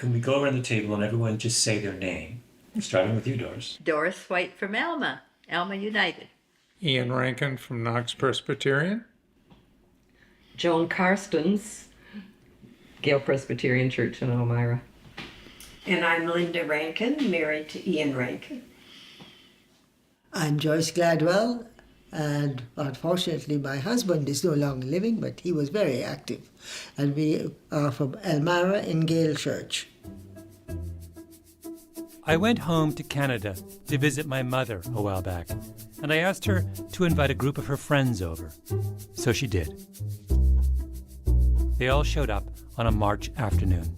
can we go around the table and everyone just say their name? Starting with you, Doris. Doris White from Alma United. Ian Rankin from Knox Presbyterian. Joan Karstens, Gale Presbyterian Church in Elmira. And I'm Linda Rankin, married to Ian Rankin. I'm Joyce Gladwell, and unfortunately my husband is no longer living, but he was very active. And we are from Elmira in Gale Church. I went home to Canada to visit my mother a while back, and I asked her to invite a group of her friends over. So she did. They all showed up on a March afternoon.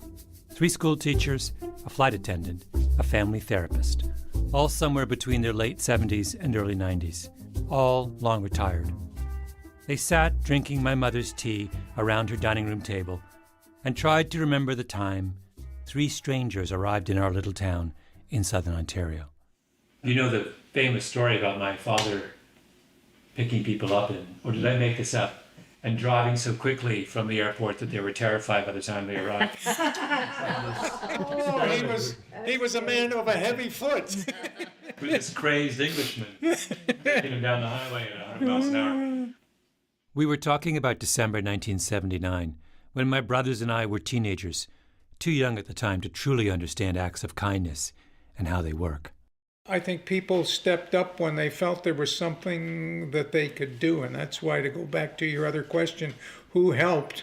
3 school teachers, a flight attendant, a family therapist, all somewhere between their late 70s and early 90s, all long retired. They sat drinking my mother's tea around her dining room table and tried to remember the time 3 strangers arrived in our little town in southern Ontario. You know the famous story about my father picking people up, or did I make this up, and driving so quickly from the airport that they were terrified by the time they arrived. He was a man of a heavy foot. With this crazed Englishman taking him down the highway at 100 miles an hour. We were talking about December 1979, when my brothers and I were teenagers, too young at the time to truly understand acts of kindness and how they work. I think people stepped up when they felt there was something that they could do, and that's why, to go back to your other question, who helped?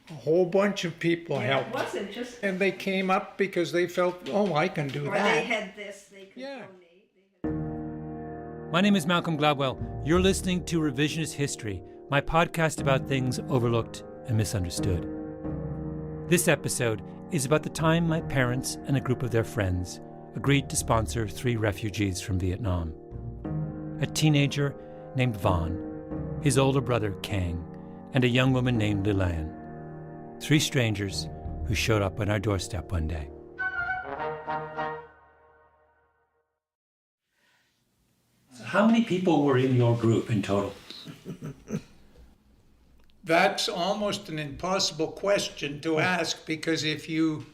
A whole bunch of people helped. It wasn't just... And they came up because they felt, oh, I can do or that. they had this, they could donate. My name is Malcolm Gladwell. You're listening to Revisionist History, my podcast about things overlooked and misunderstood. This episode is about the time my parents and a group of their friends agreed to sponsor 3 refugees from Vietnam. A teenager named Vaughn, his older brother Kang, and a young woman named Lillian. 3 strangers who showed up on our doorstep one day. So how many people were in your group in total? That's almost an impossible question to ask, because if you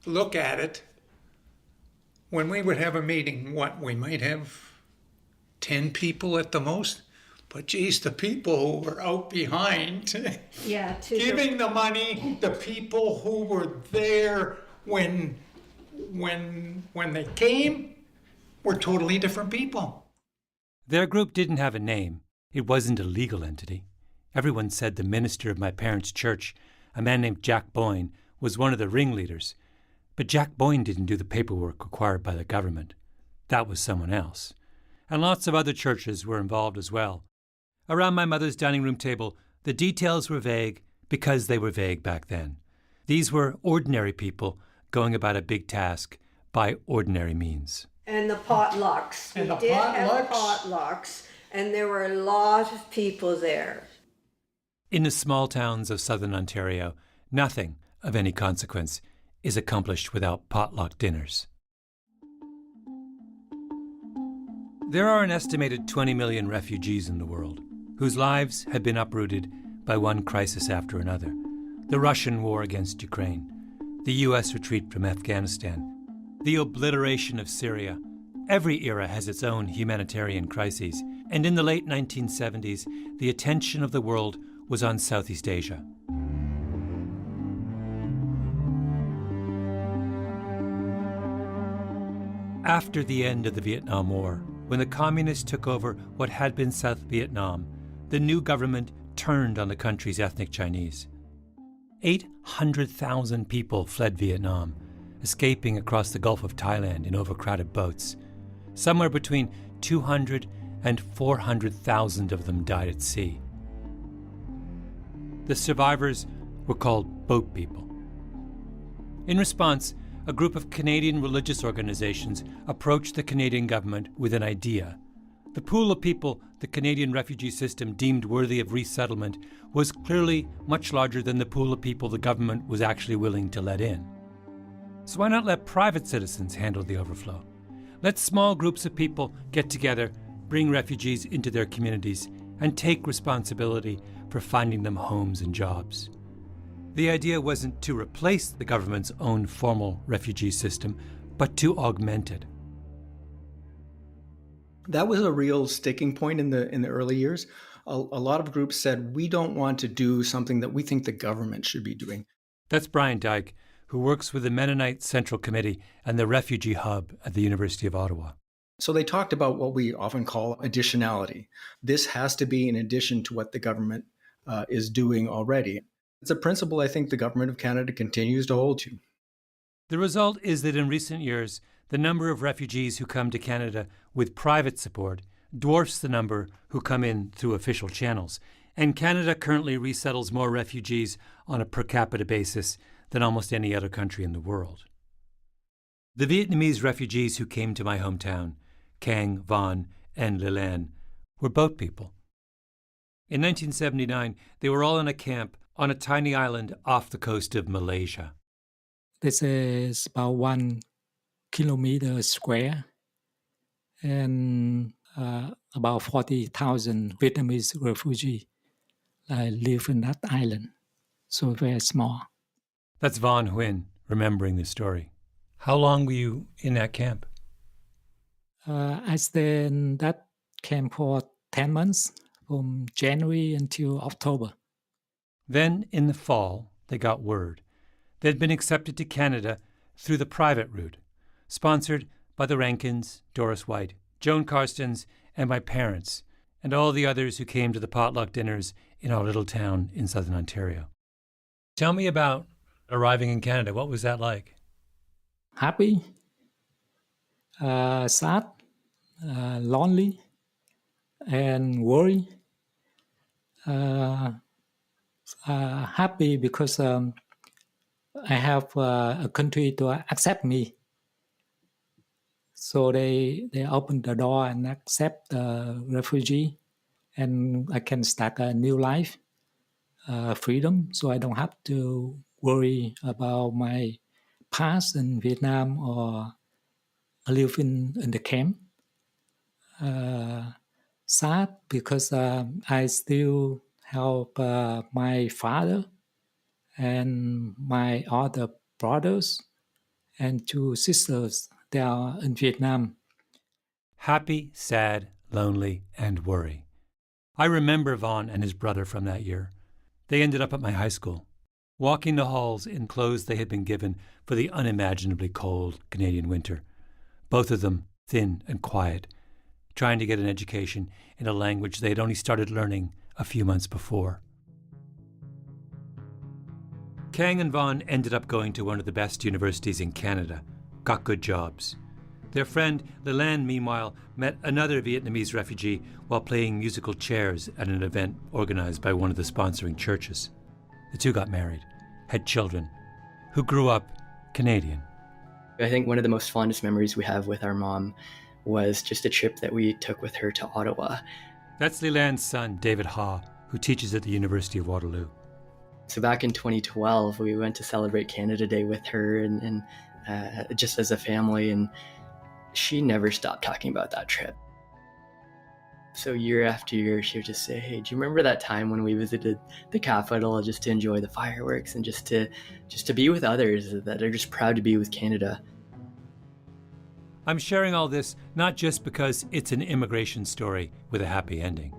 look at it, when we would have a meeting, we might have 10 people at the most. But geez, the people who were out behind, giving the money, the people who were there when they came, were totally different people. Their group didn't have a name. It wasn't a legal entity. Everyone said the minister of my parents' church, a man named Jack Boyne, was one of the ringleaders. But Jack Boyne didn't do the paperwork required by the government. That was someone else. And lots of other churches were involved as well. Around my mother's dining room table, the details were vague because they were vague back then. These were ordinary people going about a big task by ordinary means. And the potlucks. And we did have potlucks, and there were a lot of people there. In the small towns of southern Ontario, nothing of any consequence is accomplished without potluck dinners. There are an estimated 20 million refugees in the world, whose lives have been uprooted by one crisis after another. The Russian war against Ukraine, the U.S. retreat from Afghanistan, the obliteration of Syria. Every era has its own humanitarian crises, and in the late 1970s, the attention of the world was on Southeast Asia. After the end of the Vietnam War, when the communists took over what had been South Vietnam, the new government turned on the country's ethnic Chinese. 800,000 people fled Vietnam, escaping across the Gulf of Thailand in overcrowded boats. Somewhere between 200 and 400,000 of them died at sea. The survivors were called boat people. In response, a group of Canadian religious organizations approached the Canadian government with an idea. The pool of people the Canadian refugee system deemed worthy of resettlement was clearly much larger than the pool of people the government was actually willing to let in. So why not let private citizens handle the overflow? Let small groups of people get together, bring refugees into their communities, and take responsibility for finding them homes and jobs. The idea wasn't to replace the government's own formal refugee system, but to augment it. That was a real sticking point in the early years. A lot of groups said, we don't want to do something that we think the government should be doing. That's Brian Dyke, who works with the Mennonite Central Committee and the Refugee Hub at the University of Ottawa. So they talked about what we often call additionality. This has to be in addition to what the government is doing already. It's a principle I think the government of Canada continues to hold to. The result is that in recent years, the number of refugees who come to Canada with private support dwarfs the number who come in through official channels, and Canada currently resettles more refugees on a per capita basis than almost any other country in the world. The Vietnamese refugees who came to my hometown, Cang, Van, and Lelan, were boat people. In 1979, they were all in a camp on a tiny island off the coast of Malaysia. This is about 1 kilometer square, and about 40,000 Vietnamese refugees live in that island, so very small. That's Von Huynh remembering the story. How long were you in that camp? I stayed in that camp for 10 months, from January until October. Then, in the fall, they got word. They'd been accepted to Canada through the private route, sponsored by the Rankins, Doris White, Joan Carstens, and my parents, and all the others who came to the potluck dinners in our little town in southern Ontario. Tell me about arriving in Canada. What was that like? Happy, sad, lonely, and worried. Happy because I have a country to accept me. So they opened the door and accept the refugee, and I can start a new life, freedom. So I don't have to worry about my past in Vietnam or live in the camp. Sad because I still help my father and my other brothers and 2 sisters. They are in Vietnam. Happy, sad, lonely, and worry. I remember Vaughn and his brother from that year. They ended up at my high school, walking the halls in clothes they had been given for the unimaginably cold Canadian winter. Both of them thin and quiet, trying to get an education in a language they had only started learning a few months before. Cang and Vaughn ended up going to one of the best universities in Canada, got good jobs. Their friend Lelan, meanwhile, met another Vietnamese refugee while playing musical chairs at an event organized by one of the sponsoring churches. The 2 got married, had children, who grew up Canadian. I think one of the most fondest memories we have with our mom was just a trip that we took with her to Ottawa. That's Leland's son, David Ha, who teaches at the University of Waterloo. So back in 2012, we went to celebrate Canada Day with her and just as a family, and she never stopped talking about that trip. So year after year, she would just say, hey, do you remember that time when we visited the capital just to enjoy the fireworks and just to be with others that are just proud to be with Canada? I'm sharing all this not just because it's an immigration story with a happy ending.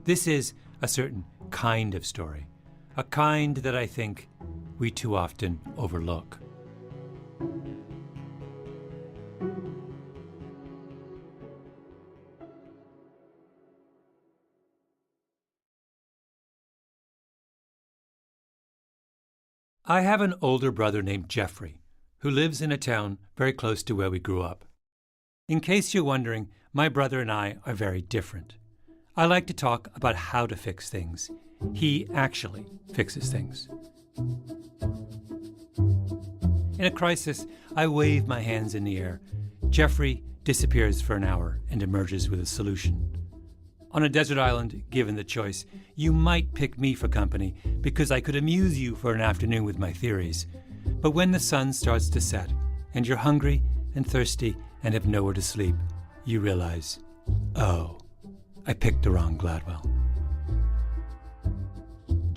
This is a certain kind of story, a kind that I think we too often overlook. I have an older brother named Jeffrey, who lives in a town very close to where we grew up. In case you're wondering, my brother and I are very different. I like to talk about how to fix things. He actually fixes things. In a crisis, I wave my hands in the air. Jeffrey disappears for an hour and emerges with a solution. On a desert island, given the choice, you might pick me for company because I could amuse you for an afternoon with my theories. But when the sun starts to set and you're hungry and thirsty and have nowhere to sleep, you realize, oh, I picked the wrong Gladwell.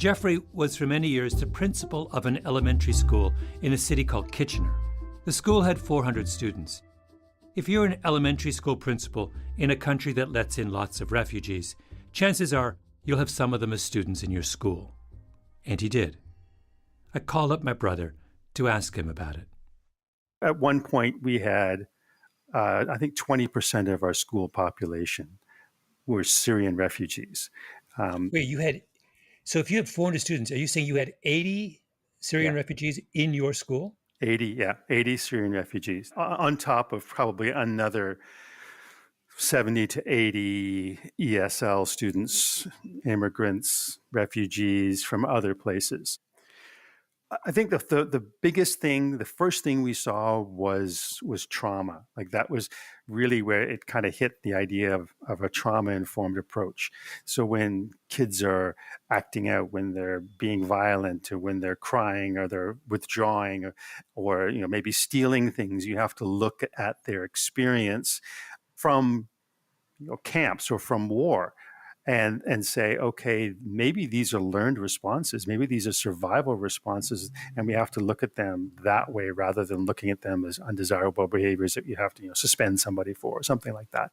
Jeffrey was for many years the principal of an elementary school in a city called Kitchener. The school had 400 students. If you're an elementary school principal in a country that lets in lots of refugees, chances are you'll have some of them as students in your school. And he did. I called up my brother to ask him about it. At one point, we had, I think, 20% of our school population were Syrian refugees. Wait, so if you had 400 students, are you saying you had 80 Syrian refugees in your school? 80 Syrian refugees, on top of probably another 70 to 80 ESL students, immigrants, refugees from other places. I think the biggest thing, the first thing we saw was trauma. Like that was really where it kind of hit the idea of a trauma-informed approach. So when kids are acting out, when they're being violent, or when they're crying, or they're withdrawing, or maybe stealing things, you have to look at their experience from camps or from war. And say, okay, maybe these are learned responses. Maybe these are survival responses, and we have to look at them that way rather than looking at them as undesirable behaviors that you have to suspend somebody for, or something like that.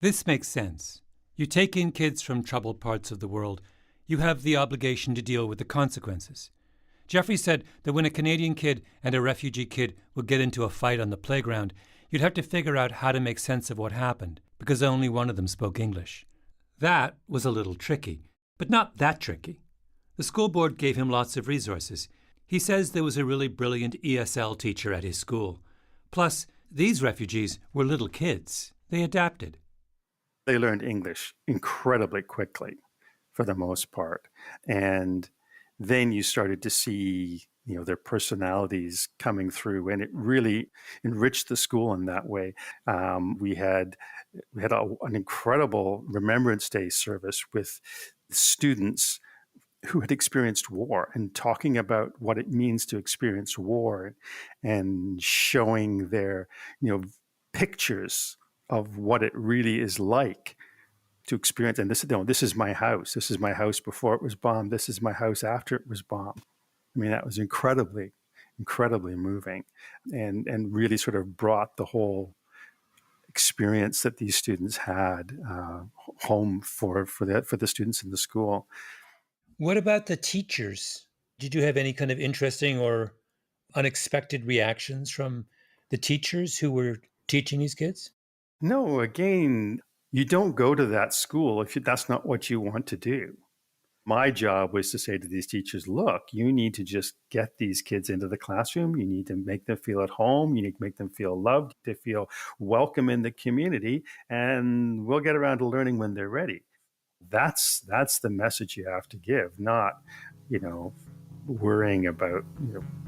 This makes sense. You take in kids from troubled parts of the world, you have the obligation to deal with the consequences. Jeffrey said that when a Canadian kid and a refugee kid would get into a fight on the playground, you'd have to figure out how to make sense of what happened, because only one of them spoke English. That was a little tricky, but not that tricky. The school board gave him lots of resources. He says there was a really brilliant ESL teacher at his school. Plus, these refugees were little kids. They adapted. They learned English incredibly quickly, for the most part. And then you started to see their personalities coming through, and it really enriched the school in that way. We had an incredible Remembrance Day service with students who had experienced war, and talking about what it means to experience war, and showing their pictures of what it really is like to experience. And this is my house. This is my house before it was bombed. This is my house after it was bombed. I mean, that was incredibly moving, and really sort of brought the whole experience that these students had home for the students in the school. What about the teachers? Did you have any kind of interesting or unexpected reactions from the teachers who were teaching these kids? No, again, you don't go to that school if that's not what you want to do. My job was to say to these teachers, look, you need to just get these kids into the classroom. You need to make them feel at home. You need to make them feel loved, to feel welcome in the community, and we'll get around to learning when they're ready. That's the message you have to give, not, worrying about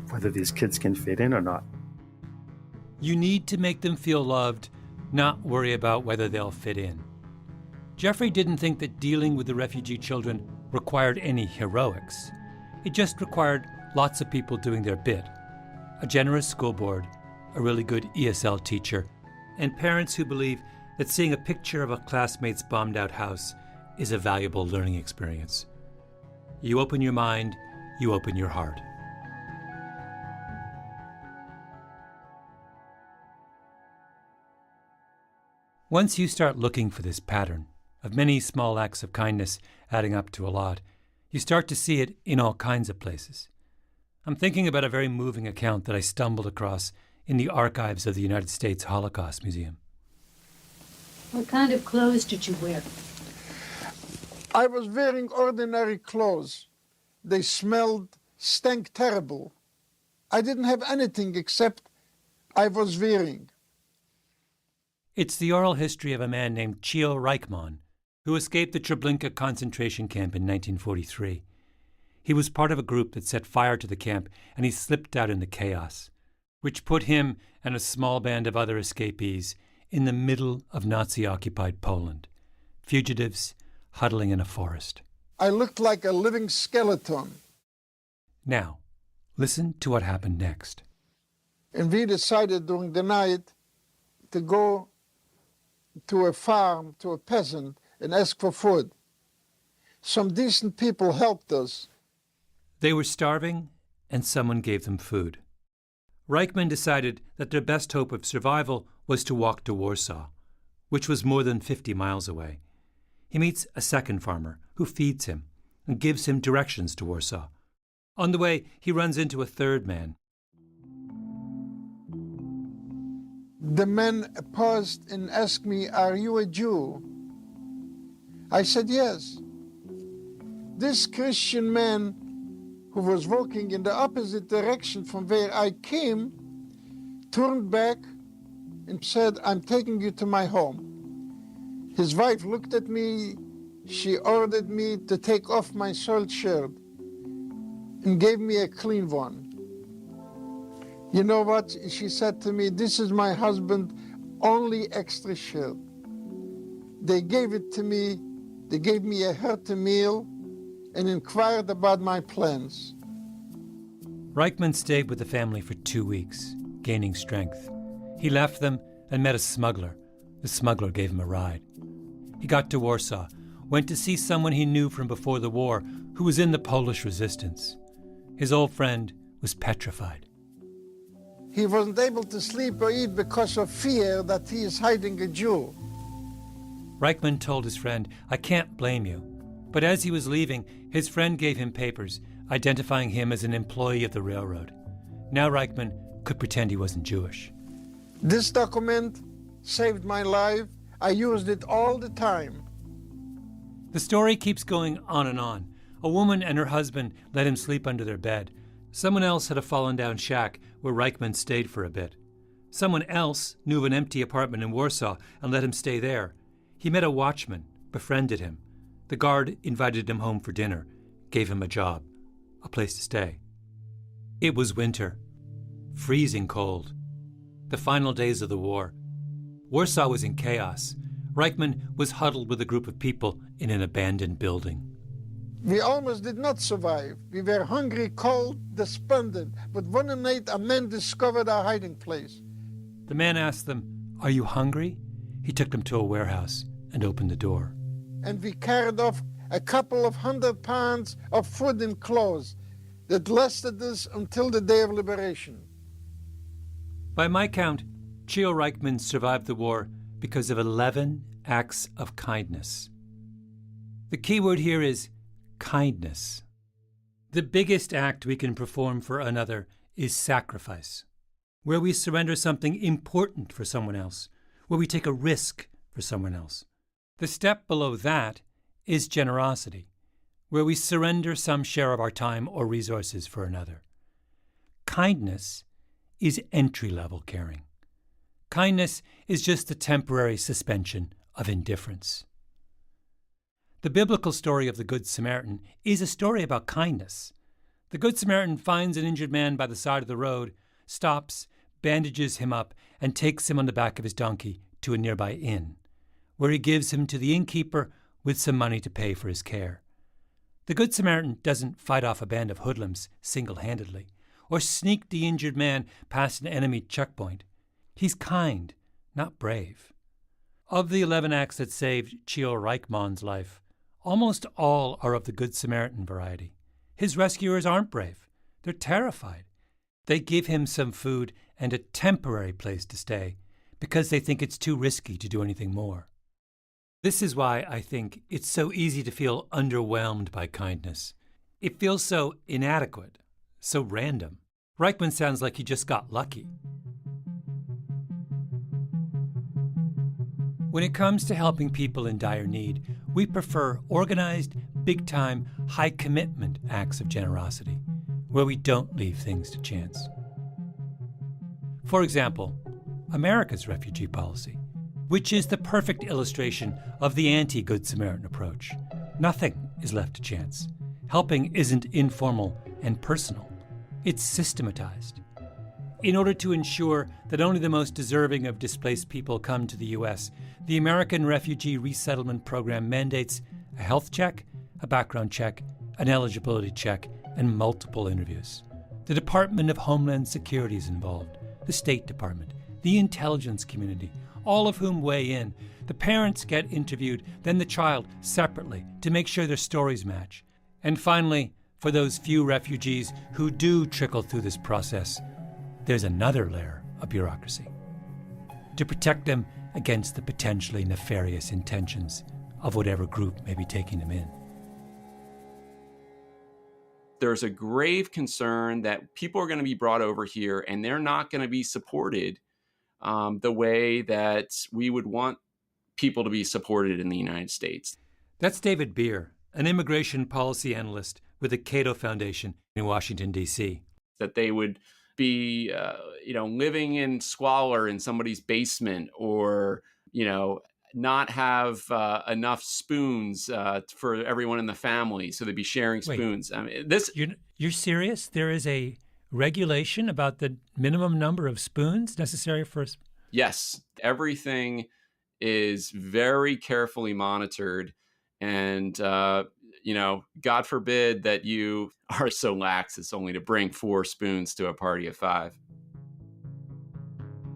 whether these kids can fit in or not. You need to make them feel loved, not worry about whether they'll fit in. Jeffrey didn't think that dealing with the refugee children required any heroics. It just required lots of people doing their bit. A generous school board, a really good ESL teacher, and parents who believe that seeing a picture of a classmate's bombed out house is a valuable learning experience. You open your mind, you open your heart. Once you start looking for this pattern of many small acts of kindness adding up to a lot, you start to see it in all kinds of places. I'm thinking about a very moving account that I stumbled across in the archives of the United States Holocaust Museum. What kind of clothes did you wear? I was wearing ordinary clothes. They stank terrible. I didn't have anything except I was wearing. It's the oral history of a man named Chio Reichmann, who escaped the Treblinka concentration camp in 1943. He was part of a group that set fire to the camp, and he slipped out in the chaos, which put him and a small band of other escapees in the middle of Nazi-occupied Poland, fugitives huddling in a forest. I looked like a living skeleton. Now, listen to what happened next. And we decided during the night to go to a farm, to a peasant, and ask for food. some decent people helped us. They were starving, and someone gave them food. Reichman decided that their best hope of survival was to walk to Warsaw, which was more than 50 miles away. He meets a second farmer who feeds him and gives him directions to Warsaw. On the way, he runs into a third man. The man paused and asked me, "Are you a Jew?" I said, "Yes." This Christian man, who was walking in the opposite direction from where I came, turned back and said, "I'm taking you to my home." His wife looked at me. She ordered me to take off my soiled shirt and gave me a clean one. You know what? She said to me, "This is my husband's only extra shirt." They gave it to me. They gave me a hearty meal and inquired about my plans. Reichman stayed with the family for 2 weeks, gaining strength. He left them and met a smuggler. The smuggler gave him a ride. He got to Warsaw, went to see someone he knew from before the war who was in the Polish resistance. His old friend was petrified. He wasn't able to sleep or eat because of fear that he is hiding a Jew. Reichman told his friend, "I can't blame you." But as he was leaving, his friend gave him papers identifying him as an employee of the railroad. Now Reichman could pretend he wasn't Jewish. This document saved my life. I used it all the time. The story keeps going on and on. A woman and her husband let him sleep under their bed. Someone else had a fallen-down shack where Reichman stayed for a bit. Someone else knew of an empty apartment in Warsaw and let him stay there. He met a watchman, befriended him. The guard invited him home for dinner, gave him a job, a place to stay. It was winter, freezing cold, the final days of the war. Warsaw was in chaos. Reichman was huddled with a group of people in an abandoned building. We almost did not survive. We were hungry, cold, despondent. But one night a man discovered our hiding place. The man asked them, "Are you hungry?" He took them to a warehouse and opened the door. And we carried off a couple of 100 pounds of food and clothes that lasted us until the day of liberation. By my count, Chio Reichman survived the war because of 11 acts of kindness. The key word here is kindness. The biggest act we can perform for another is sacrifice, where we surrender something important for someone else, where we take a risk for someone else. The step below that is generosity, where we surrender some share of our time or resources for another. Kindness is entry-level caring. Kindness is just the temporary suspension of indifference. The biblical story of the Good Samaritan is a story about kindness. The Good Samaritan finds an injured man by the side of the road, stops, bandages him up, and takes him on the back of his donkey to a nearby inn, where he gives him to the innkeeper with some money to pay for his care. The Good Samaritan doesn't fight off a band of hoodlums single-handedly, or sneak the injured man past an enemy checkpoint. He's kind, not brave. Of the 11 acts that saved Chio Reichmann's life, almost all are of the Good Samaritan variety. His rescuers aren't brave. They're terrified. They give him some food and a temporary place to stay because they think it's too risky to do anything more. This is why I think it's so easy to feel underwhelmed by kindness. It feels so inadequate, so random. Reichman sounds like he just got lucky. When it comes to helping people in dire need, we prefer organized, big-time, high-commitment acts of generosity, where we don't leave things to chance. For example, America's refugee policy, which is the perfect illustration of the anti-Good Samaritan approach. Nothing is left to chance. Helping isn't informal and personal. It's systematized. In order to ensure that only the most deserving of displaced people come to the U.S., the American Refugee Resettlement Program mandates a health check, a background check, an eligibility check, and multiple interviews. The Department of Homeland Security is involved, the State Department, the intelligence community, all of whom weigh in. The parents get interviewed, then the child separately to make sure their stories match. And finally, for those few refugees who do trickle through this process, there's another layer of bureaucracy to protect them against the potentially nefarious intentions of whatever group may be taking them in. There's a grave concern that people are going to be brought over here and they're not going to be supported the way that we would want people to be supported in the United States. That's David Beer, an immigration policy analyst with the Cato Foundation in Washington, D.C. That they would be, living in squalor in somebody's basement, or, not have enough spoons for everyone in the family, so they'd be sharing spoons. Wait, I mean, this. You're serious? There is a regulation about the minimum number of spoons necessary for a... Yes, everything is very carefully monitored, and God forbid that you are so lax as only to bring 4 spoons to a party of 5.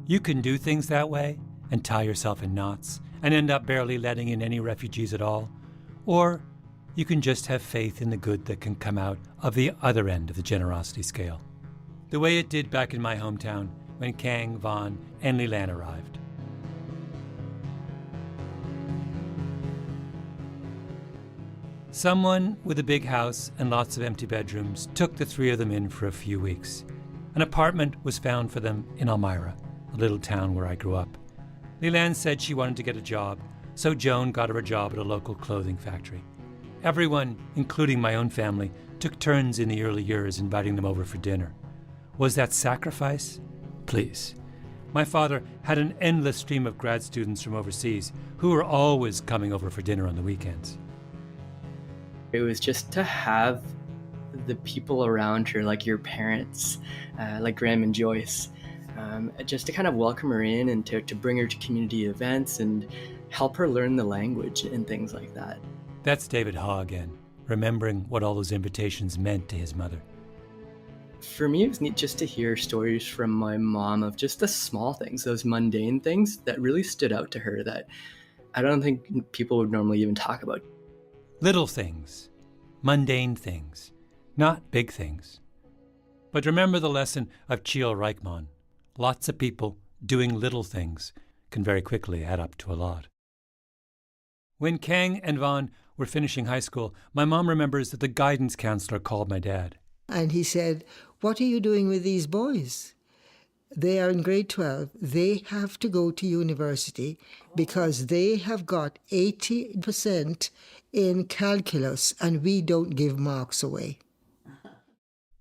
You can do things that way and tie yourself in knots and end up barely letting in any refugees at all. Or you can just have faith in the good that can come out of the other end of the generosity scale. The way it did back in my hometown when Kang, Von, and Leland arrived. Someone with a big house and lots of empty bedrooms took the 3 of them in for a few weeks. An apartment was found for them in Elmira, a little town where I grew up. Leland said she wanted to get a job, so Joan got her a job at a local clothing factory. Everyone, including my own family, took turns in the early years inviting them over for dinner. Was that sacrifice? Please. My father had an endless stream of grad students from overseas who were always coming over for dinner on the weekends. It was just to have the people around her, like your parents, like Graham and Joyce, just to kind of welcome her in and to bring her to community events and help her learn the language and things like that. That's David Haw again, remembering what all those invitations meant to his mother. For me, it was neat just to hear stories from my mom of just the small things, those mundane things that really stood out to her that I don't think people would normally even talk about. Little things, mundane things, not big things. But remember the lesson of Chio Reichmann. Lots of people doing little things can very quickly add up to a lot. When Kang and Von were finishing high school, my mom remembers that the guidance counselor called my dad. And he said, "What are you doing with these boys? They are in grade 12. They have to go to university because they have got 80% in calculus, and we don't give marks away."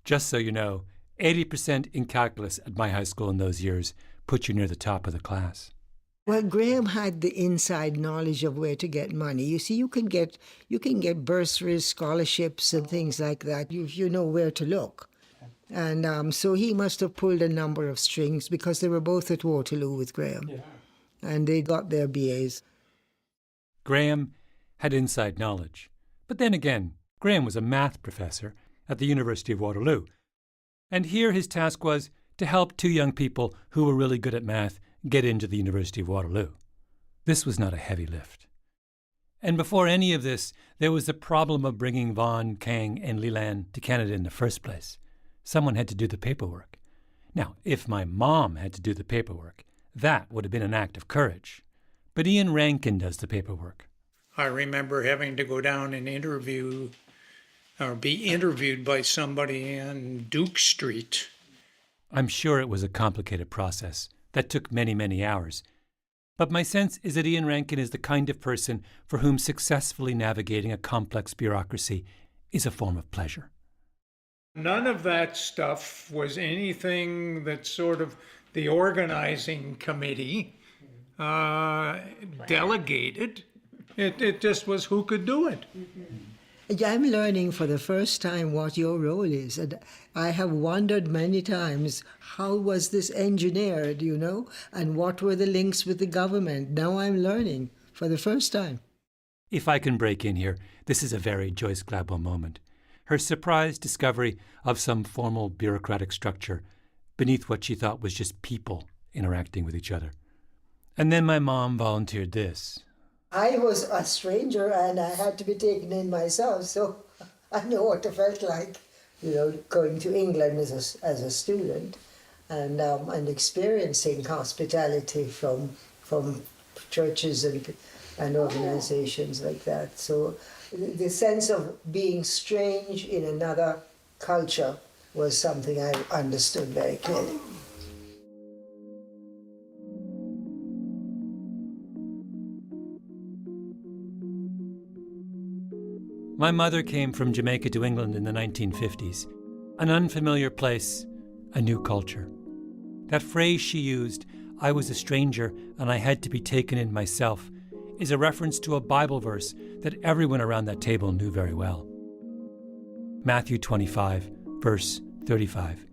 Just so you know, 80% in calculus at my high school in those years put you near the top of the class. Well, Graham had the inside knowledge of where to get money. You see, you can get bursaries, scholarships, and things like that. You know where to look. And so he must have pulled a number of strings because they were both at Waterloo with Graham. Yeah. And they got their BAs. Graham had inside knowledge. But then again, Graham was a math professor at the University of Waterloo. And here his task was to help 2 young people who were really good at math get into the University of Waterloo. This was not a heavy lift. And before any of this, there was the problem of bringing Von, Kang, and Leland to Canada in the first place. Someone had to do the paperwork. Now, if my mom had to do the paperwork, that would have been an act of courage. But Ian Rankin does the paperwork. I remember having to go down and be interviewed by somebody on Duke Street. I'm sure it was a complicated process that took many, many hours. But my sense is that Ian Rankin is the kind of person for whom successfully navigating a complex bureaucracy is a form of pleasure. None of that stuff was anything that sort of the organizing committee delegated. It just was who could do it. I'm learning for the first time what your role is. And I have wondered many times, how was this engineered, and what were the links with the government? Now I'm learning for the first time. If I can break in here, this is a very Joyce Gladwell moment. Her surprised discovery of some formal bureaucratic structure beneath what she thought was just people interacting with each other. And then my mom volunteered this. I was a stranger and I had to be taken in myself, so I know what it felt like, going to England as a student and experiencing hospitality from churches and organizations like that. So the sense of being strange in another culture was something I understood very clearly. My mother came from Jamaica to England in the 1950s. An unfamiliar place, a new culture. That phrase she used, I was a stranger and I had to be taken in myself, is a reference to a Bible verse that everyone around that table knew very well. Matthew 25, verse 35.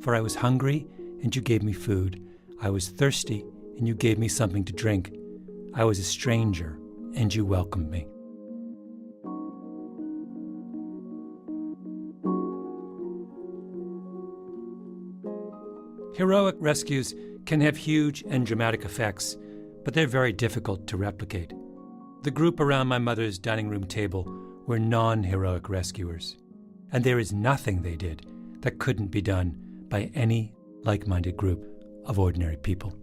For I was hungry and you gave me food. I was thirsty and you gave me something to drink. I was a stranger and you welcomed me. Heroic rescues can have huge and dramatic effects, but they're very difficult to replicate. The group around my mother's dining room table were non-heroic rescuers, and there is nothing they did that couldn't be done by any like-minded group of ordinary people.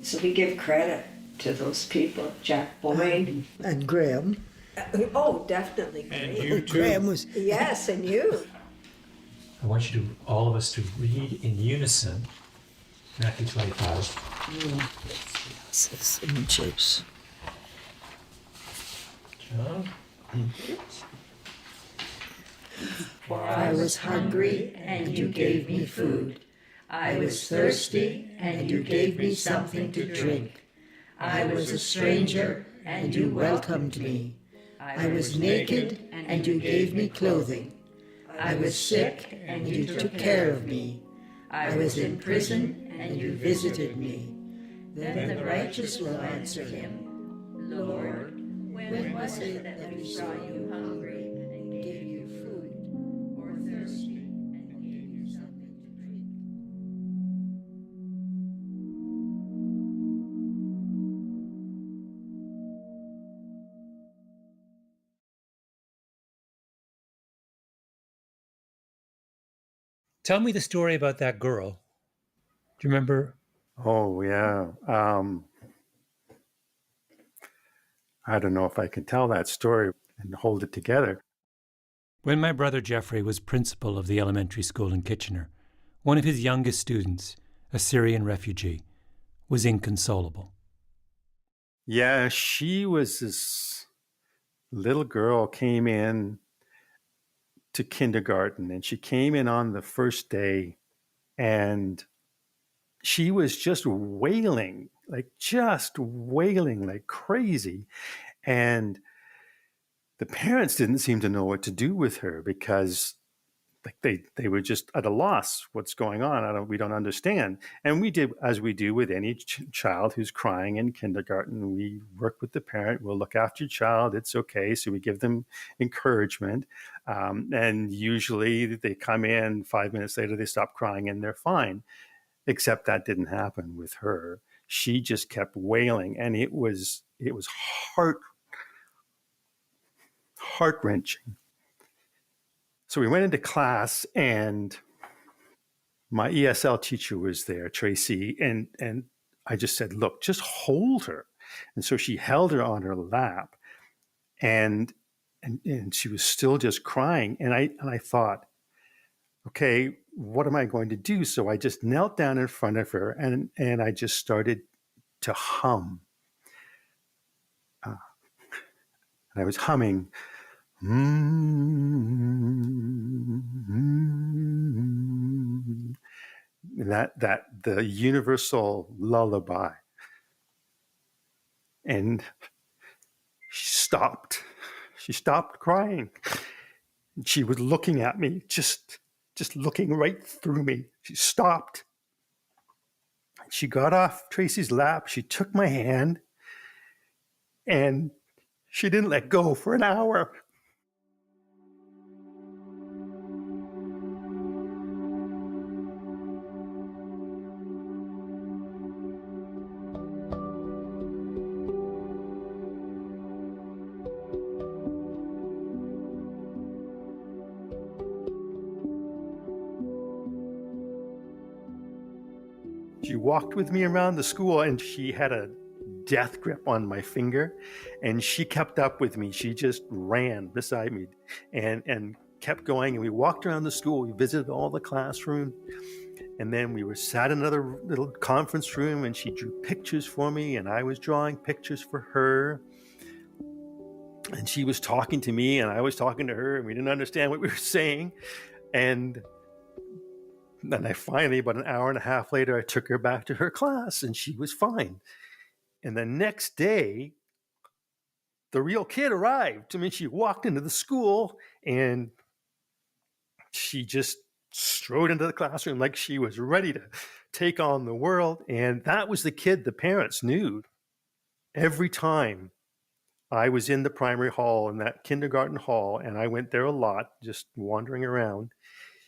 So we give credit to those people, Jack Boyd. And Graham. Oh, definitely. And you too. Graham was... Yes, and you. I want you to, all of us to read in unison Matthew 25. Some chips. John? For I was hungry, and you gave me food. I was thirsty, and you gave me something to drink. I was a stranger, and you welcomed me. I was naked, and you gave me clothing. I was sick, and you took care of me. I was in prison, and you visited me. Then the righteous will answer him, Lord, when was it that we saw you hungry and gave you food, or thirsty and gave you something to drink? Tell me the story about that girl. Do you remember? Oh, yeah. I don't know if I can tell that story and hold it together. When my brother Jeffrey was principal of the elementary school in Kitchener, one of his youngest students, a Syrian refugee, was inconsolable. Yeah, she was this little girl, came in to kindergarten, and she came in on the first day, and she was just wailing like crazy. And the parents didn't seem to know what to do with her because they were just at a loss. What's going on? We don't understand. And we did, as we do with any child who's crying in kindergarten, we work with the parent. We'll look after your child. It's okay. So we give them encouragement. And usually they come in 5 minutes later, they stop crying and they're fine. Except that didn't happen with her. She just kept wailing, and it was heart-wrenching. So we went into class, and my ESL teacher was there, Tracy, and I just said, look, just hold her. And so she held her on her lap, and she was still just crying. And I thought, okay, what am I going to do? So I just knelt down in front of her, and I just started to hum. And I was humming, that the universal lullaby. And she stopped. She stopped crying. She was looking at me, just looking right through me. She stopped. She got off Tracy's lap. She took my hand, and she didn't let go for an hour. She walked with me around the school, and she had a death grip on my finger, and she kept up with me. She just ran beside me and kept going. And we walked around the school. We visited all the classrooms. And then we were sat in another little conference room, and she drew pictures for me, and I was drawing pictures for her. And she was talking to me, and I was talking to her, and we didn't understand what we were saying. And then I finally, about an hour and a half later, I took her back to her class, and she was fine. And the next day, the real kid arrived. I mean, she walked into the school, and she just strode into the classroom like she was ready to take on the world. And that was the kid the parents knew. Every time I was in the primary hall, in that kindergarten hall, and I went there a lot, just wandering around,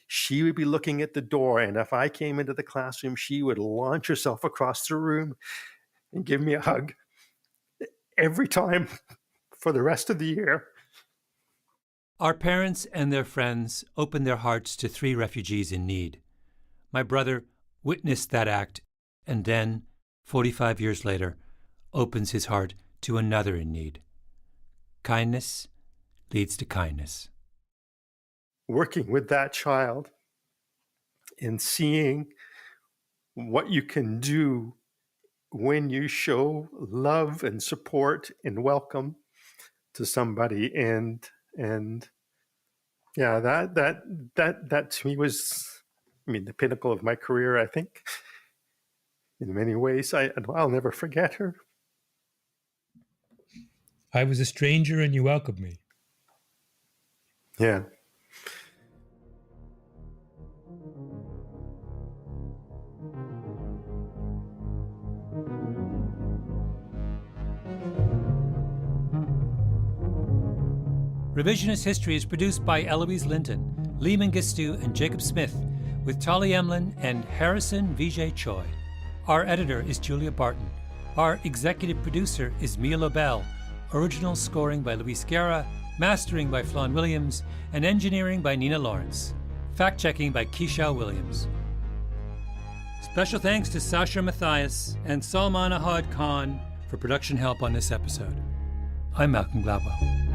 she would be looking at the door, and if I came into the classroom, she would launch herself across the room and give me a hug every time for the rest of the year. Our parents and their friends opened their hearts to 3 refugees in need. My brother witnessed that act and then, 45 years later, opens his heart to another in need. Kindness leads to kindness. Working with that child and seeing what you can do when you show love and support and welcome to somebody, and yeah, that to me was, I mean, the pinnacle of my career, I think. In many ways, I'll never forget her. I was a stranger and you welcomed me. Yeah. Revisionist History is produced by Eloise Linton, Lee Mengistu, and Jacob Smith, with Tali Emlin and Harrison Vijay Choi. Our editor is Julia Barton. Our executive producer is Mia Lobel. Original scoring by Luis Guerra, mastering by Flawn Williams, and engineering by Nina Lawrence. Fact-checking by Keisha Williams. Special thanks to Sasha Matthias and Salman Ahad Khan for production help on this episode. I'm Malcolm Gladwell.